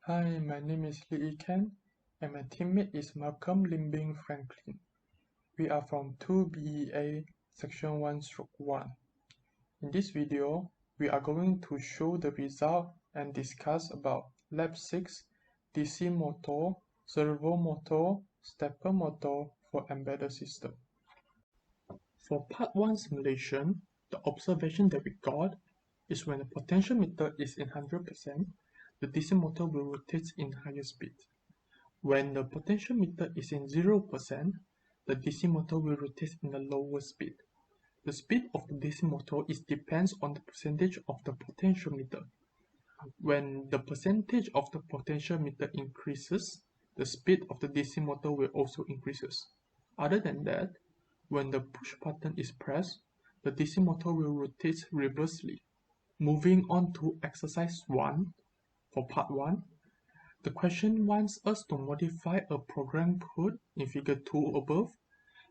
Hi, my name is Lee Ken, and my teammate is Malcolm Limbing Franklin. We are from 2BEA Section 1/1. In this video, we are going to show the result and discuss about Lab 6 DC motor, servo motor, stepper motor for embedded system. For Part 1 simulation, the observation that we got is when the potentiometer is in 100%, the DC motor will rotate in higher speed. When the potentiometer is in 0%, the DC motor will rotate in a lower speed. The speed of the DC motor depends on the percentage of the potentiometer. When the percentage of the potentiometer increases, the speed of the DC motor will also increases. Other than that, when the push button is pressed, the DC motor will rotate reversely. Moving on to exercise 1 for part 1, the question wants us to modify a program code in figure 2 above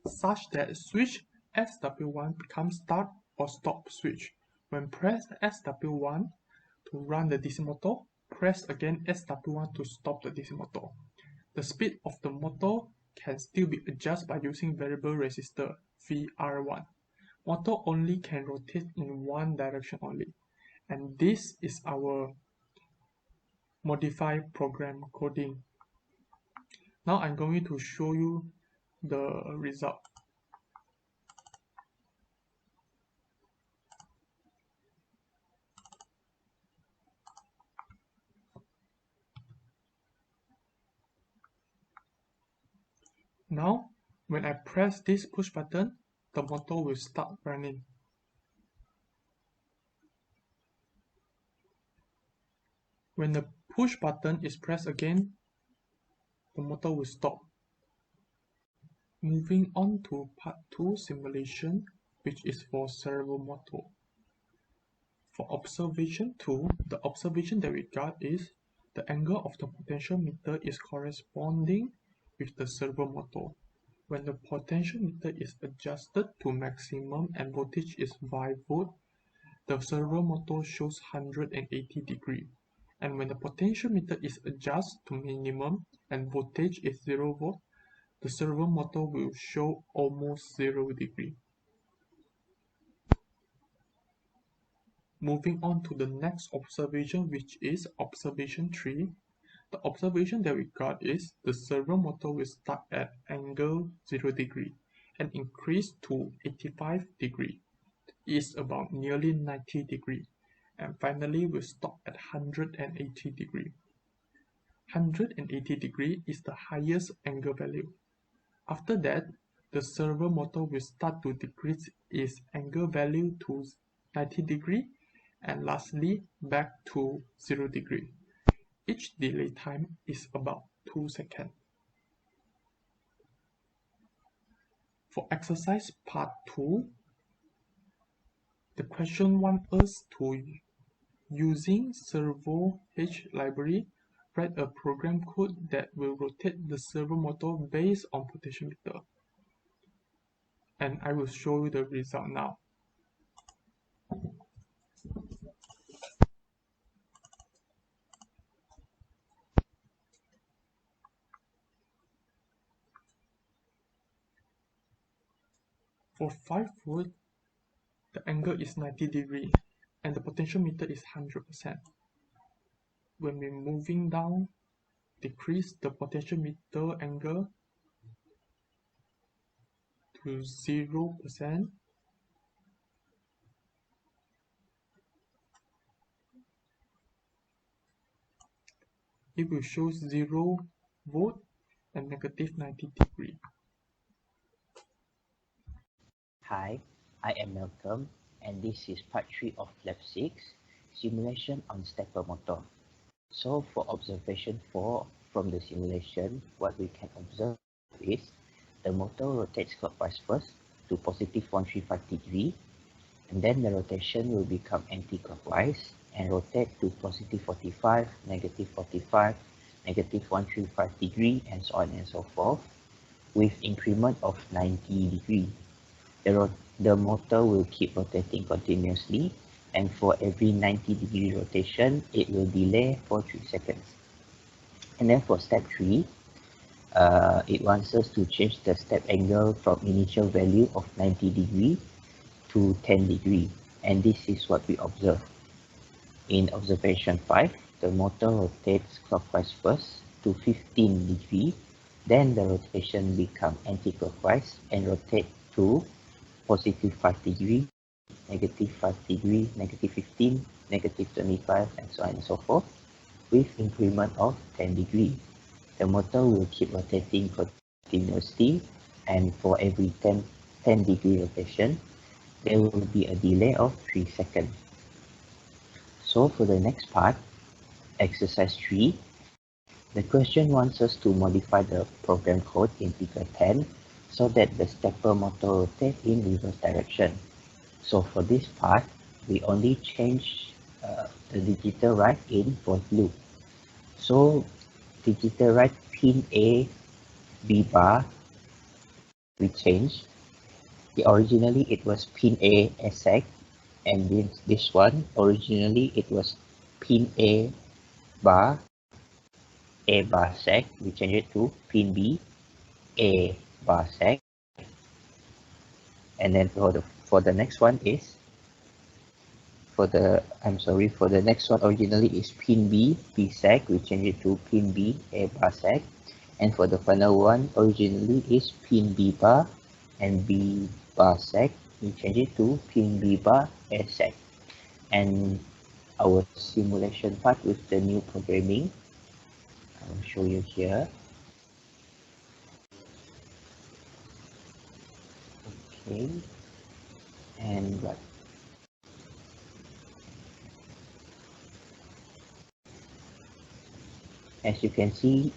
such that switch SW1 becomes start or stop switch. When press SW1 to run the DC motor, press again SW1 to stop the DC motor. The speed of the motor can still be adjusted by using variable resistor VR1. Motor only can rotate in one direction only, and this is our modified program coding. Now I'm going to show you the result. Now, when I press this push button, the motor will start running. When the push button is pressed again, the motor will stop. Moving on to part 2 simulation, which is for servo motor. For observation 2, the observation that we got is the angle of the potentiometer is corresponding with the servo motor. When the potentiometer is adjusted to maximum and voltage is 5 volt, the servo motor shows 180 degree. And when the potentiometer is adjusted to minimum and voltage is 0 volt, the servo motor will show almost 0 degree. Moving on to the next observation, which is observation 3. The observation that we got is the servo motor will start at angle 0 degree and increase to 85 degree. Is about nearly 90 degree, and finally will stop at 180 degree. 180 degree is the highest angle value. After that, the servo motor will start to decrease its angle value to 90 degree and lastly back to 0 degree. Each delay time is about 2 seconds. For exercise part 2, the question wants us to, using Servo H library, write a program code that will rotate the servo motor based on potentiometer. And I will show you the result now. For 5 volt, the angle is 90 degree and the potentiometer is 100%. When we're moving down, decrease the potentiometer angle to 0%. It will show 0 volt and negative 90 degree. Hi, I am Malcolm, and this is part 3 of Lab 6, simulation on stepper motor. So for observation 4 from the simulation, what we can observe is the motor rotates clockwise first to positive 135 degree, and then the rotation will become anti-clockwise and rotate to positive 45, negative 45, negative 135 degree, and so on and so forth, with increment of 90 degree. The motor will keep rotating continuously, and for every 90 degree rotation, it will delay for 3 seconds. And then for step 3, it wants us to change the step angle from initial value of 90 degree to 10 degree. And this is what we observe. In observation 5, the motor rotates clockwise first to 15 degree, then the rotation becomes anti-clockwise and rotate to positive 5 degree, negative 5 degree, negative 15, negative 25, and so on and so forth, with increment of 10 degree. The motor will keep rotating continuously, and for every 10 degree rotation, there will be a delay of 3 seconds. So for the next part, exercise 3, the question wants us to modify the program code in figure 10 so that the stepper motor rotates in reverse direction. So for this part, we only change the digital write in for loop. So digital write pin A, B bar, we change. Originally it was pin A sec, and this one, originally it was pin A bar sec. We change it to pin B, A bar sec. And then for the next one is, for the next one originally is pin B, B sec. We change it to pin B, A bar sec. And for the final one, originally is pin B bar and B bar sec. We change it to pin B bar, A sec. And our simulation part with the new programming, I will show you here. Okay, and right. As you can see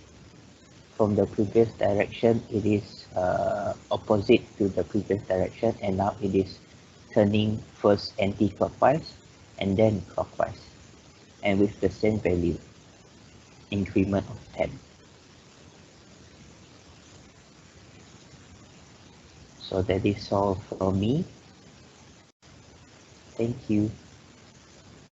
from the previous direction, it is opposite to the previous direction, and now it is turning first anti-clockwise and then clockwise, and with the same value, increment of 10. So that is all for me. Thank you.